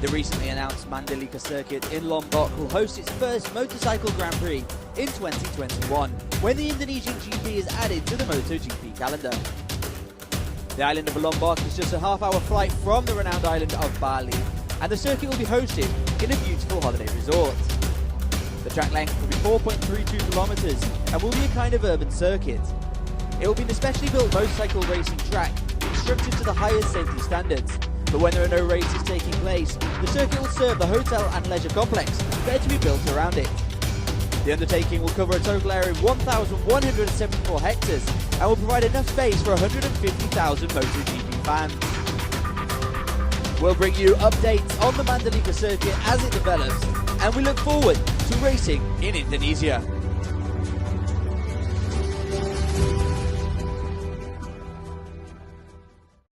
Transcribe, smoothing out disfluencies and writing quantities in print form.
The recently announced Mandalika circuit in Lombok will host its first motorcycle Grand Prix in 2021, when the Indonesian GP is added to the MotoGP calendar. The island of Lombok is just a half-hour flight from the renowned island of Bali, and the circuit will be hosted in a beautiful holiday resort. The track length will be 4.32 kilometers and will be a kind of urban circuit. It will be an especially built motorcycle racing track constructed to the highest safety standards, but when there are no races taking place, the circuit will serve the hotel and leisure complex there to be built around it. The undertaking will cover a total area of 1,174 hectares and will provide enough space for 150,000 MotoGP fans. We'll bring you updates on the Mandalika circuit as it develops, and we look forward to racing in Indonesia.